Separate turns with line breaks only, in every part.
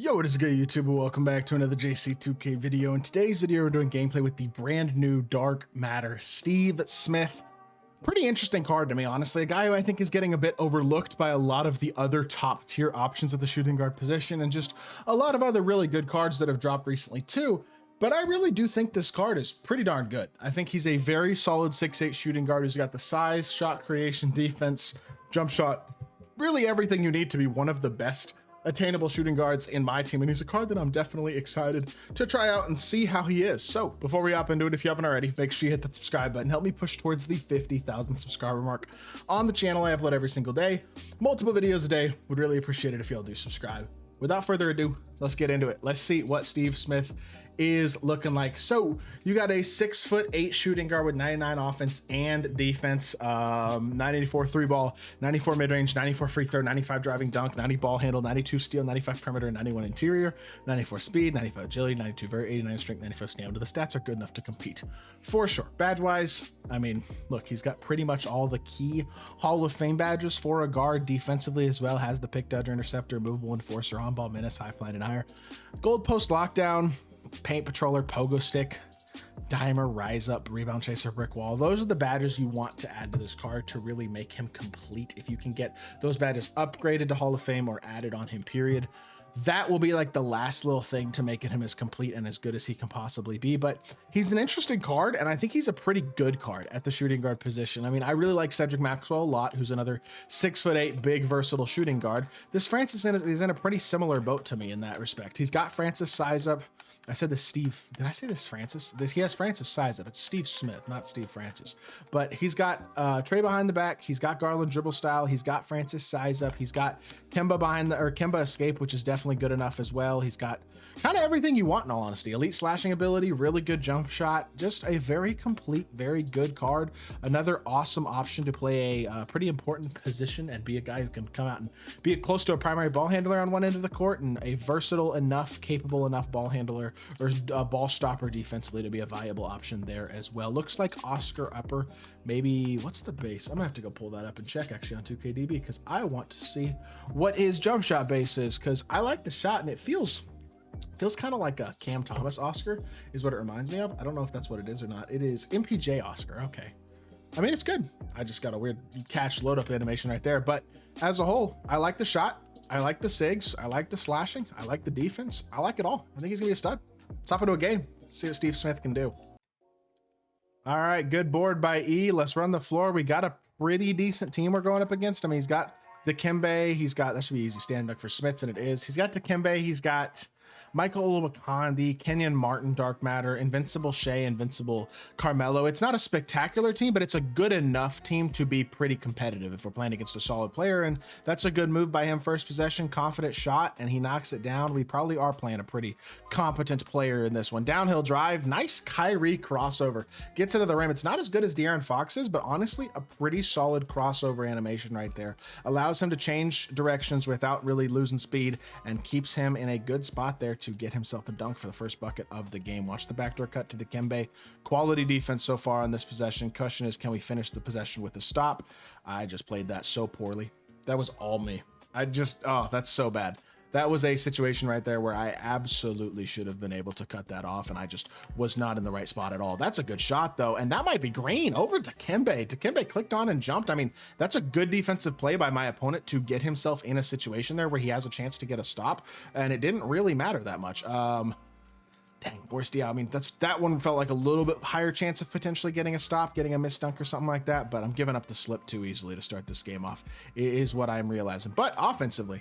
Yo, what is good, YouTube? Welcome back to another JC2K video. In today's video, we're doing gameplay with the brand new Dark Matter Steve Smith. Pretty interesting card to me, honestly. A guy who I think is getting a bit overlooked by a lot of the other top tier options at the shooting guard position, and just a lot of other really good cards that have dropped recently too. But I really do think this card is pretty darn good. I think he's a very solid 6'8" shooting guard who's got the size, shot creation, defense, jump shot, really everything you need to be one of the best attainable shooting guards in my team, and he's a card that I'm definitely excited to try out and see how he is. So before we hop into it, if you haven't already, make sure you hit that subscribe button. Help me push towards the 50,000 subscriber mark on the channel. I upload every single day, multiple videos a day. Would really appreciate it if y'all do subscribe. Without further ado, let's get into it. Let's see what Steve Smith is looking like. So you got a 6'8" shooting guard with 99 offense and defense, 984 three ball, 94 mid-range, 94 free throw, 95 driving dunk, 90 ball handle, 92 steal, 95 perimeter, 91 interior, 94 speed, 95 agility, 92 vert, 89 strength, 95 stamina. The stats are good enough to compete for sure. Badge wise, I mean, look, he's got pretty much all the key Hall of Fame badges for a guard. Defensively as well, has the pick, dodger, interceptor, movable enforcer, on ball menace, high flying and higher, gold post lockdown, paint patroller, pogo stick, dimer, rise up, rebound chaser, brick wall. Those are the badges you want to add to this card to really make him complete. If you can get those badges upgraded to Hall of Fame or added on him, period, that will be like the last little thing to making him as complete and as good as he can possibly be. But he's an interesting card, and I think he's a pretty good card at the shooting guard position. I mean, I really like Cedric Maxwell a lot, who's another 6'8", big, versatile shooting guard. This Francis is in a pretty similar boat to me in that respect. He's got Francis size up. I said this Steve, did I say this Francis? He has Francis size up. It's Steve Smith, not Steve Francis. But he's got Trey behind the back. He's got Garland dribble style. He's got Francis size up. He's got Kemba Kemba escape, which is definitely good enough as well. He's got kind of everything you want in all honesty. Elite slashing ability, really good jump shot, just a very complete, very good card. Another awesome option to play a pretty important position and be a guy who can come out and be close to a primary ball handler on one end of the court, and a versatile enough, capable enough ball handler or a ball stopper defensively to be a viable option there as well. Looks like Oscar Upper, maybe, what's the base? I'm gonna have to go pull that up and check actually on 2KDB, because I want to see what his jump shot base is, because I like the shot and it feels kind of like a Cam Thomas Oscar is what it reminds me of. I don't know if that's what it is or not. It is MPJ Oscar. Okay. I mean, it's good. I just got a weird cache load up animation right there, but as a whole, I like the shot. I like the SIGs. I like the slashing. I like the defense. I like it all. I think he's gonna be a stud. Let's hop into a game. See what Steve Smith can do. All right, good board by E. Let's run the floor. We got a pretty decent team we're going up against. I mean, he's got Dikembe. He's got, that should be easy, stand up for Smiths, and it is. He's got Dikembe. He's got Michael Olowokandi, Kenyon Martin, Dark Matter, Invincible Shea, Invincible Carmelo. It's not a spectacular team, but it's a good enough team to be pretty competitive if we're playing against a solid player, and that's a good move by him. First possession, confident shot, and he knocks it down. We probably are playing a pretty competent player in this one. Downhill drive, nice Kyrie crossover. Gets into the rim. It's not as good as De'Aaron Fox's, but honestly, a pretty solid crossover animation right there. Allows him to change directions without really losing speed, and keeps him in a good spot there to get himself a dunk for the first bucket of the game. Watch the backdoor cut to Dikembe. Quality defense so far on this possession. Question is, can we finish the possession with a stop? I just played that so poorly. That was all me. Oh, that's so bad. That was a situation right there where I absolutely should have been able to cut that off, and I just was not in the right spot at all. That's a good shot though, and that might be green over to Dikembe. Dikembe clicked on and jumped. I mean, that's a good defensive play by my opponent to get himself in a situation there where he has a chance to get a stop, and it didn't really matter that much. Dang, Borstia, I mean, that one felt like a little bit higher chance of potentially getting a stop, getting a missed dunk or something like that, but I'm giving up the slip too easily to start this game off, is what I'm realizing. But offensively,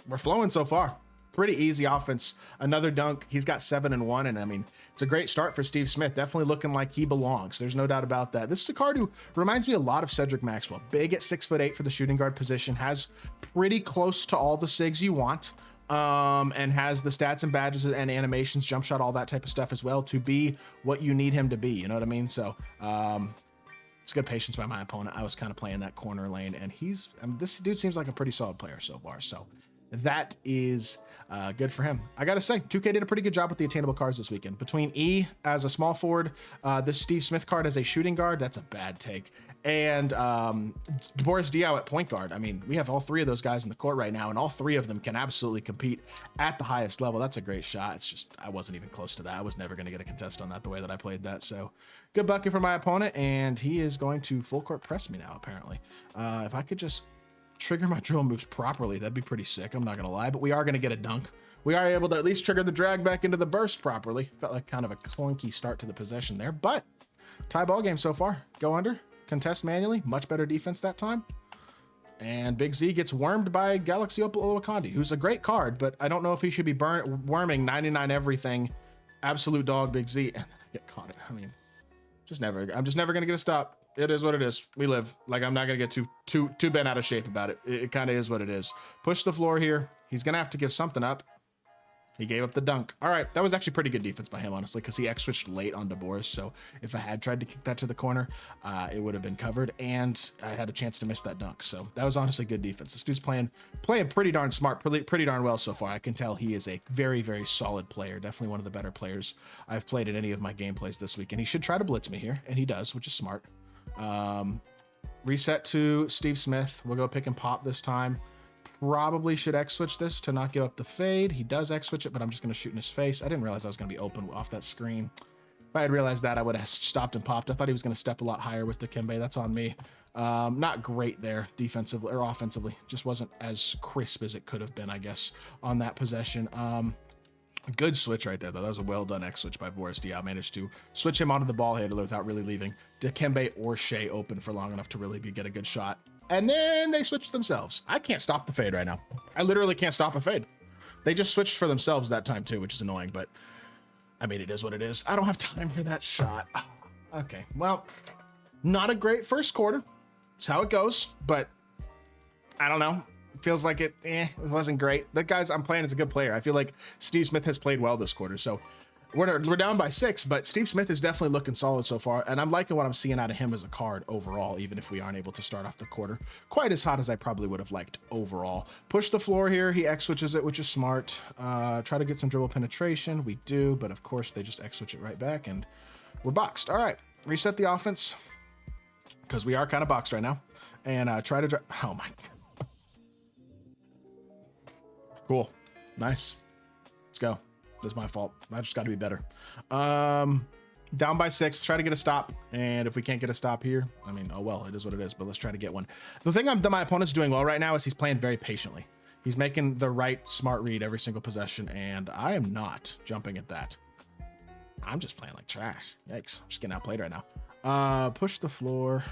we're flowing so far. Pretty easy offense. Another dunk. He's got 7 and 1, and I mean, it's a great start for Steve Smith. Definitely looking like he belongs. There's no doubt about that. This is a card who reminds me a lot of Cedric Maxwell. Big at 6'8" for the shooting guard position. Has pretty close to all the SIGs you want. And has the stats and badges and animations, jump shot, all that type of stuff as well to be what you need him to be. You know what I mean? So, it's good patience by my opponent. I was kind of playing that corner lane, and I mean, this dude seems like a pretty solid player so far. So that is good for him. I gotta say, 2K did a pretty good job with the attainable cards this weekend. Between E as a small forward, this Steve Smith card as a shooting guard, that's a bad take, and Boris Diaw at point guard. I mean, we have all three of those guys in the court right now, and all three of them can absolutely compete at the highest level. That's a great shot. It's just, I wasn't even close to that. I was never going to get a contest on that the way that I played that. So good bucket for my opponent, and he is going to full court press me now, apparently. If I could just trigger my drill moves properly, that'd be pretty sick. I'm not gonna lie, but we are gonna get a dunk. We are able to at least trigger the drag back into the burst properly. Felt like kind of a clunky start to the possession there, but tie ball game so far. Go under, contest manually, much better defense that time. And Big Z gets wormed by Galaxy Opal Oluwakandi, who's a great card, but I don't know if he should be worming 99 everything. Absolute dog Big Z, and then I get caught. I mean, I'm just never gonna get a stop. It is what it is. We live. Like, I'm not gonna get too bent out of shape about it. It kind of is what it is. Push the floor here. He's gonna have to give something up. He gave up the dunk. All right, that was actually pretty good defense by him, honestly, because he X-switched late on DeBoris. So if I had tried to kick that to the corner, it would have been covered, and I had a chance to miss that dunk. So that was honestly good defense. This dude's playing pretty darn smart, pretty darn well so far. I can tell he is a very, very solid player. Definitely one of the better players I've played in any of my gameplays this week. And he should try to blitz me here, and he does, which is smart. Reset to Steve Smith. We'll go pick and pop this time. Probably should X switch this to not give up the fade. He does X switch it, but I'm just going to shoot in his face. I didn't realize I was going to be open off that screen. If I had realized that, I would have stopped and popped. I thought he was going to step a lot higher with the Kimbe. That's on me. Not great there defensively or offensively. Just wasn't as crisp as it could have been, I guess, on that possession. Good switch right there, though. That was a well-done X-switch by Boris Diaw. Managed to switch him onto the ball handler without really leaving Dikembe or Shea open for long enough to really get a good shot. And then they switched themselves. I can't stop the fade right now. I literally can't stop a fade. They just switched for themselves that time, too, which is annoying. But, I mean, it is what it is. I don't have time for that shot. Okay, well, not a great first quarter. It's how it goes. But, I don't know. Feels like it wasn't great. That guy's I'm playing as a good player. I feel like Steve Smith has played well this quarter. So we're down by 6, but Steve Smith is definitely looking solid so far. And I'm liking what I'm seeing out of him as a card overall, even if we aren't able to start off the quarter quite as hot as I probably would have liked overall. Push the floor here. He X switches it, which is smart. Try to get some dribble penetration. We do, but of course they just X switch it right back and we're boxed. All right, reset the offense because we are kind of boxed right now. And try to oh my God. Cool. Nice. Let's go. That's my fault. I just got to be better. Down by 6. Try to get a stop. And if we can't get a stop here, I mean, oh well, it is what it is, but let's try to get one. The thing my opponent's doing well right now is he's playing very patiently. He's making the right smart read every single possession, and I am not jumping at that. I'm just playing like trash. Yikes. I'm just getting outplayed right now. Push the floor.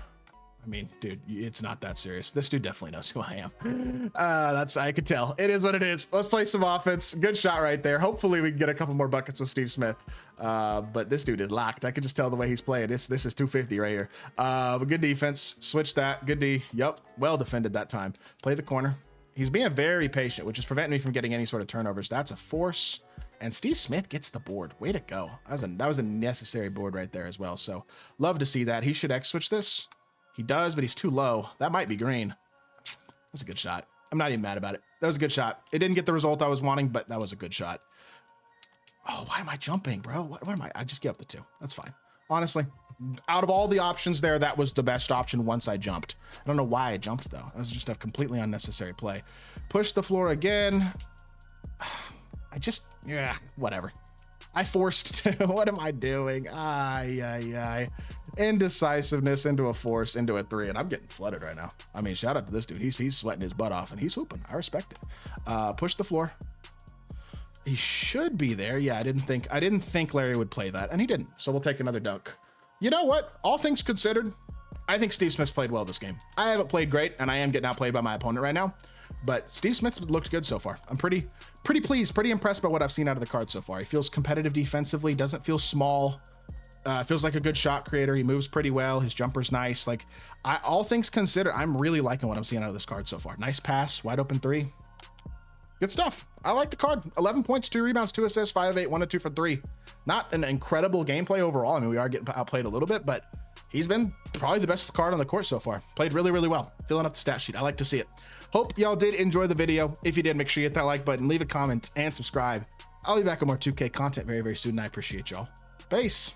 I mean, dude, it's not that serious. This dude definitely knows who I am. I could tell. It is what it is. Let's play some offense. Good shot right there. Hopefully we can get a couple more buckets with Steve Smith. But this dude is locked. I could just tell the way he's playing. This is 250 right here. But good defense. Switch that. Good D. Yup. Well defended that time. Play the corner. He's being very patient, which is preventing me from getting any sort of turnovers. That's a force. And Steve Smith gets the board. Way to go. That was a necessary board right there as well. So love to see that. He should X switch this. He does, but he's too low. That might be green. That's a good shot. I'm not even mad about it. That was a good shot. It didn't get the result I was wanting, but that was a good shot. Oh, why am I jumping, bro? What am I just give up the 2. That's fine. Honestly, out of all the options there, that was the best option once I jumped. I don't know why I jumped, though. That was just a completely unnecessary play. Push the floor again. Whatever. I forced to. What am I doing? Indecisiveness into a force, into a 3, and I'm getting flooded right now. I mean, shout out to this dude. He's sweating his butt off, and he's hooping. I respect it. Push the floor. He should be there. Yeah, I didn't think Larry would play that, and he didn't. So we'll take another dunk. You know what? All things considered, I think Steve Smith's played well this game. I haven't played great, and I am getting outplayed by my opponent right now. But Steve Smith's looked good so far. I'm pretty pleased, pretty impressed by what I've seen out of the card so far. He feels competitive defensively, doesn't feel small. Feels like a good shot creator. He moves pretty well. His jumper's nice. Like, all things considered, I'm really liking what I'm seeing out of this card so far. Nice pass, wide open 3. Good stuff. I like the card. 11 points, 2 rebounds, 2 assists, 5 of 8, 1 of 2 for 3. Not an incredible gameplay overall. I mean, we are getting outplayed a little bit, but he's been probably the best card on the court so far. Played really, really well. Filling up the stat sheet. I like to see it. Hope y'all did enjoy the video. If you did, make sure you hit that like button, leave a comment, and subscribe. I'll be back with more 2K content very, very soon, and I appreciate y'all. Peace.